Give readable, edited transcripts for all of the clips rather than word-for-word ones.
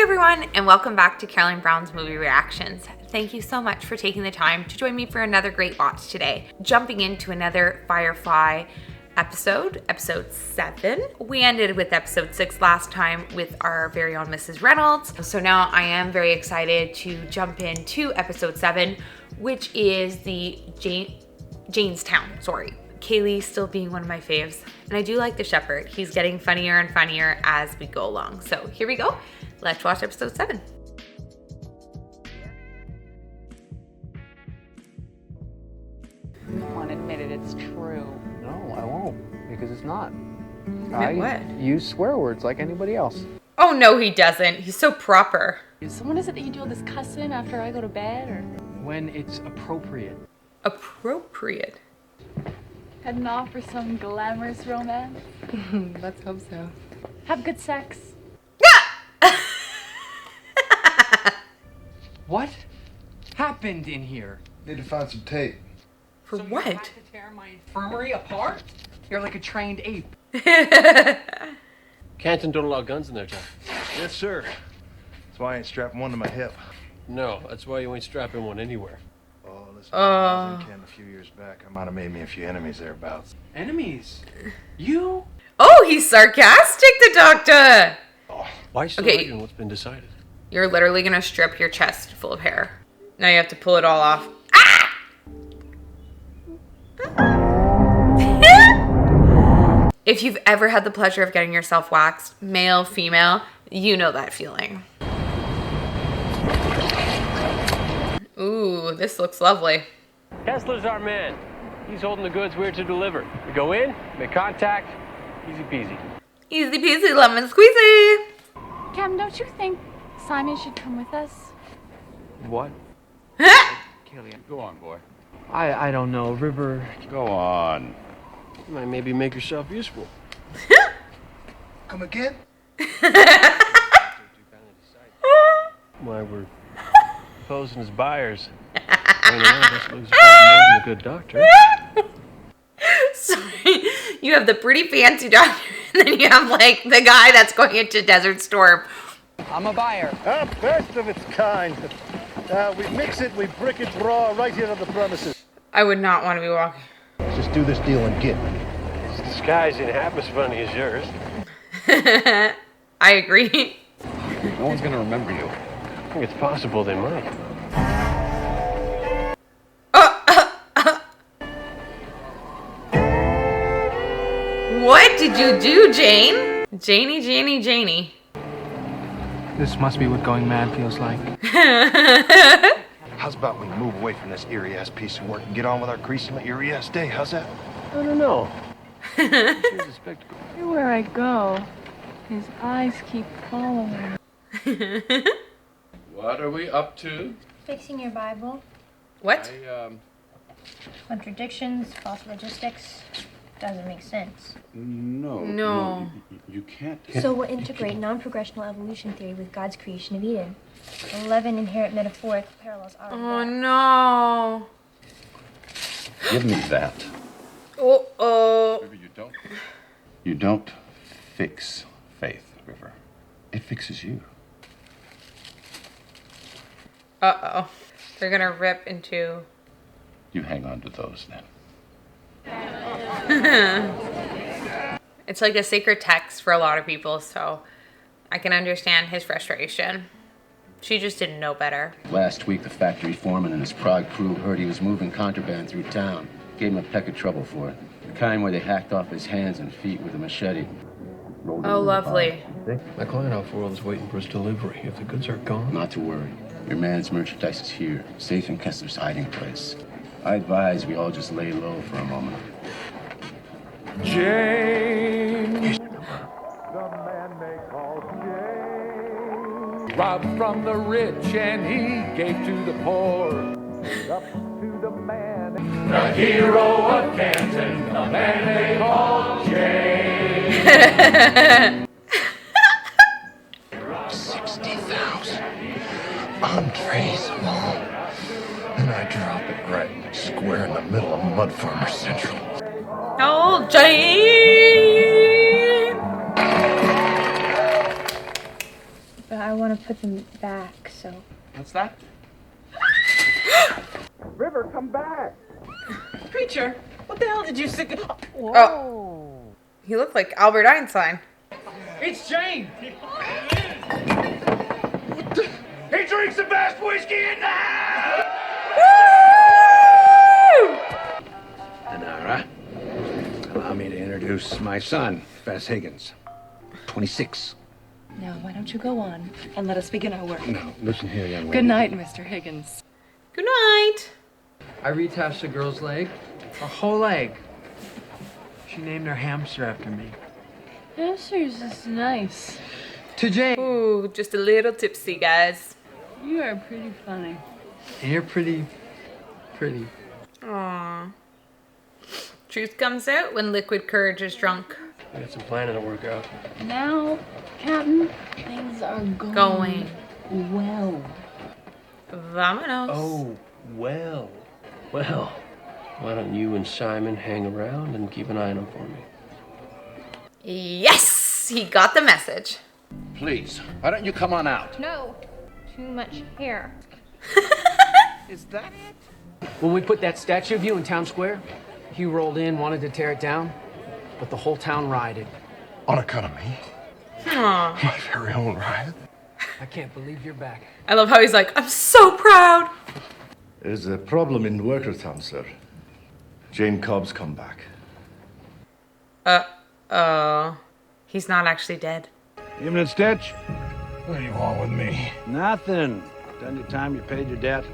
everyone, and welcome back to Caroline Brown's Movie Reactions. Thank you so much for taking the time to join me for another great watch today. Jumping into another Firefly episode 7. We ended with episode 6 last time with our very own Mrs. Reynolds. So now I am very excited to jump into episode 7, which is the Jaynestown, sorry. Kaylee still being one of my faves. And I do like the shepherd. He's getting funnier and funnier as we go along. So here we go. Let's watch episode 7. Come on, admit it, it's true. No, I won't, because it's not. What? Use swear words like anybody else. Oh no, he doesn't. He's so proper. So when is it that you do all this cussing after I go to bed, or? When it's appropriate. Appropriate. Heading off for some glamorous romance? Let's hope so. Have good sex. What happened in here? Need to find some tape. For So what? You had to tear my infirmary apart? You're like a trained ape. Canton don't allow guns in there, John. Yes, sir. That's why I ain't strapping one to my hip. No, that's why you ain't strapping one anywhere. Oh, listen, I was in Canton a few years back. I might have made me a few enemies thereabouts. Enemies? You? Oh, he's sarcastic, the doctor. Why still Okay. arguing what's been decided? You're literally gonna strip your chest full of hair. Now you have to pull it all off. Ah! If you've ever had the pleasure of getting yourself waxed, male, female, you know that feeling. Ooh, this looks lovely. Kessler's our man. He's holding the goods we're to deliver. We go in, make contact, easy peasy. Easy peasy, lemon squeezy. Cam, don't you think Simon should come with us? What? Killian, go on, boy. I don't know. River. Go on. You might maybe make yourself useful. Come again? Why we're posing as buyers. Ain't none of us lose more than a good doctor. Sorry, you have the pretty fancy doctor, and then you have like the guy that's going into Desert Storm. I'm a buyer. First of its kind. We mix it, we brick it raw right here on the premises. I would not want to be walking. Let's just do this deal and get. This disguise ain't half as funny as yours. I agree. No one's gonna remember you. I think it's possible they might. What did you do, Jayne? Janie. This must be what going mad feels like. How's about we move away from this eerie-ass piece of work and get on with our greasy eerie-ass day? How's that? I don't know. Here's a spectacle. Everywhere I go, his eyes keep following me. What are we up to? Fixing your Bible. What? Contradictions, false logistics. Doesn't make sense. No. You can't. So we'll integrate non-progressional evolution theory with God's creation of Eden. 11 inherent metaphoric parallels are. Oh no. Give me that. Oh. River, you don't fix faith, River. It fixes you. Uh-oh. They're gonna rip into... You hang on to those then. It's like a sacred text for a lot of people, so I can understand his frustration. She just didn't know better. Last week, the factory foreman and his Prague crew heard he was moving contraband through town. Gave him a peck of trouble for it. The kind where they hacked off his hands and feet with a machete. Oh, lovely. My client off world is waiting for his delivery. If the goods are gone... Not to worry. Your man's merchandise is here, safe in Kessler's hiding place. I advise we all just lay low for a moment. Jayne. The man they call Jayne. Robbed from the rich and he gave to the poor. Up to the man. The hero of Canton. The man they call Jayne. 60,000 untraceable. And I drop it right square in the middle of Mud Farmer Central. Oh, Jayne! But I want want to put them back, so. What's that? River, come back! Preacher, what the hell did you stick? Whoa. Oh. He looked like Albert Einstein. It's Jayne! He drinks the best whiskey in the house! Woo! Anara, allow me to introduce my son, Fess Higgins, 26. Now, why don't you go on and let us begin our work? No, listen here, young lady. Good night, Mr. Higgins. Good night. I retouched the girl's leg. A whole leg. She named her hamster after me. Hamsters is nice. To Jayne. Ooh, just a little tipsy, guys. You are pretty funny. And you're pretty. Aww. Truth comes out when liquid courage is drunk. I got some planning to work out. Now, Captain, things are going well. Vamonos. Oh, well. Well, why don't you and Simon hang around and keep an eye on him for me? Yes! He got the message. Please, why don't you come on out? No, too much hair. Is that it? When we put that statue of you in town square, Hugh rolled in, wanted to tear it down, but the whole town rioted. On account of me? Aww. My very own riot? I can't believe you're back. I love how he's like, I'm so proud. There's a problem in Workertown, sir. Jayne Cobb's come back. He's not actually dead. Imminent stitch? What do you want with me? Nothing. Done your time, you paid your debt.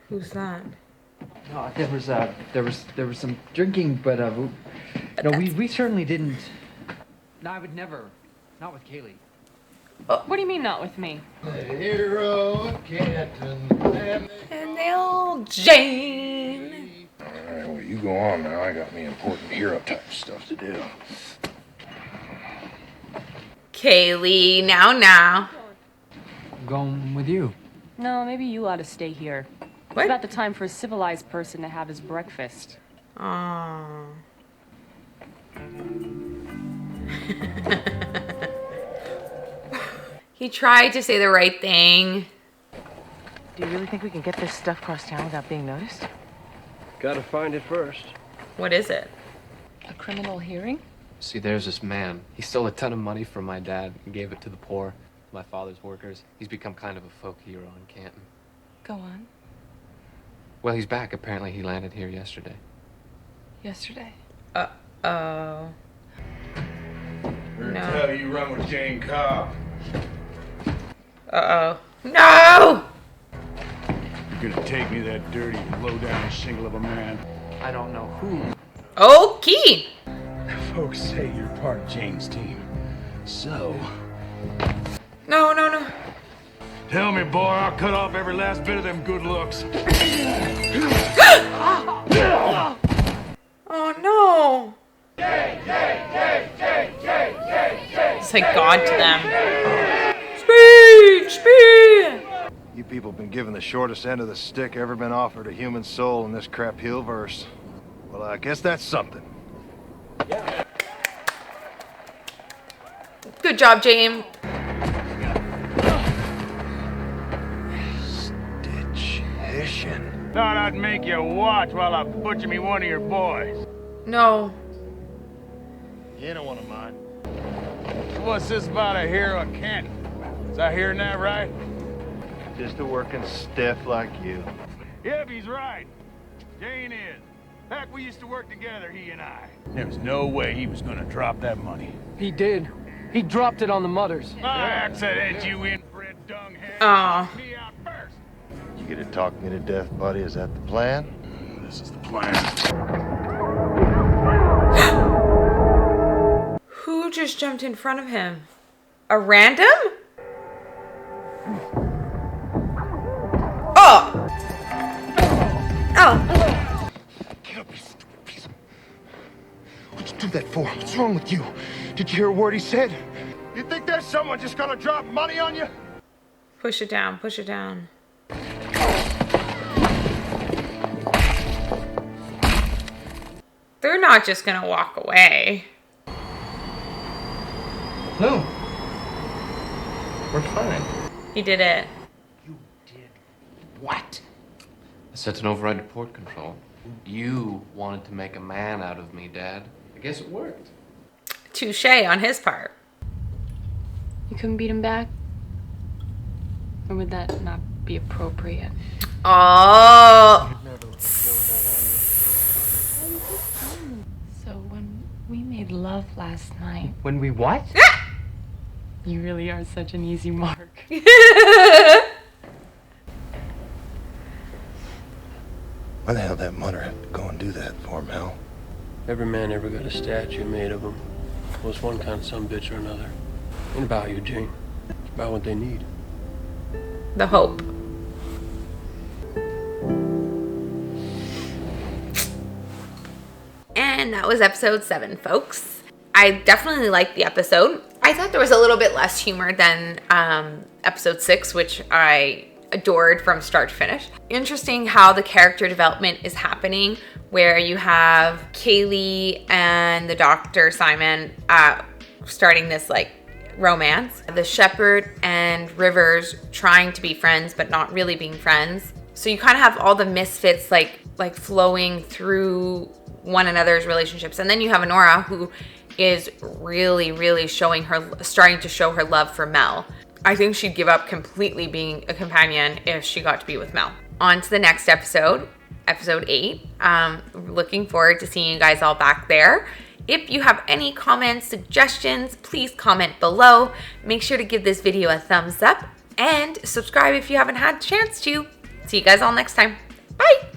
Who's that? No, there was some drinking, but we certainly didn't. No, I would never. Not with Kaylee. What do you mean not with me? The hero of Canton. And the old Jayne. Alright, well, you go on now. I got me important hero type stuff to do. Kaylee, now. I'm going with you. No, maybe you ought to stay here. What? It's about the time for a civilized person to have his breakfast. Aww. He tried to say the right thing. Do you really think we can get this stuff across town without being noticed? Gotta find it first. What is it? A criminal hearing? See, there's this man. He stole a ton of money from my dad and gave it to the poor, my father's workers. He's become kind of a folk hero in Canton. Go on. Well, he's back. Apparently, he landed here yesterday. Yesterday? Uh-oh. No. Tell you run with Jayne Cobb. Uh-oh. No! You're gonna take me that dirty, low-down shingle of a man. I don't know who. Okay. Folks say you're part of Jayne's team. So, No. tell me, boy, I'll cut off every last bit of them good looks. Oh, no. It's like God to them. Speed! You people been given the shortest end of the stick ever been offered a human soul in this crap heel verse. Well, I guess that's something. Good job, Jayne. Stitch-ition. Thought I'd make you watch while I butcher me one of your boys. No. You ain't one of mine. So what's this about a hero of Canton? Is I hearing that right? Just a working stiff like you. Yep, he's right. Jayne is. Heck, we used to work together, he and I. There was no way he was gonna drop that money. He did. He dropped it on the mutters. My accident, you inbred dunghead. Aw. Me out first. You get to talk me to death, buddy? Is that the plan? This is the plan. Who just jumped in front of him? A random? Oh! Oh! Get up, you stupid piece of... What'd you do that for? What's wrong with you? Did you hear a word he said? You think there's someone just gonna drop money on you? Push it down, push it down. They're not just gonna walk away. No. We're fine. He did it. What? I set an override to port control. You wanted to make a man out of me, Dad. I guess it worked. Touche on his part. You couldn't beat him back? Or would that not be appropriate? Oh. So when we made love last night, When we what? you really are such an easy mark. Why the hell that mother had to go and do that for, Mel? Every man ever got a statue made of him. Was one kind of some bitch or another. Ain't about you, Jayne. It's about what they need. The hope. And that was episode 7, folks. I definitely liked the episode. I thought there was a little bit less humor than episode 6, which I adored from start to finish. Interesting how the character development is happening, where you have Kaylee and the doctor, Simon, starting this like romance. The Shepherd and Rivers trying to be friends, but not really being friends. So you kind of have all the misfits like flowing through one another's relationships. And then you have Honora, who is really starting to show her love for Mel. I think she'd give up completely being a companion if she got to be with Mel. On to the next episode, episode 8. Looking forward to seeing you guys all back there. If you have any comments, suggestions, please comment below. Make sure to give this video a thumbs up and subscribe if you haven't had a chance to. See you guys all next time. Bye!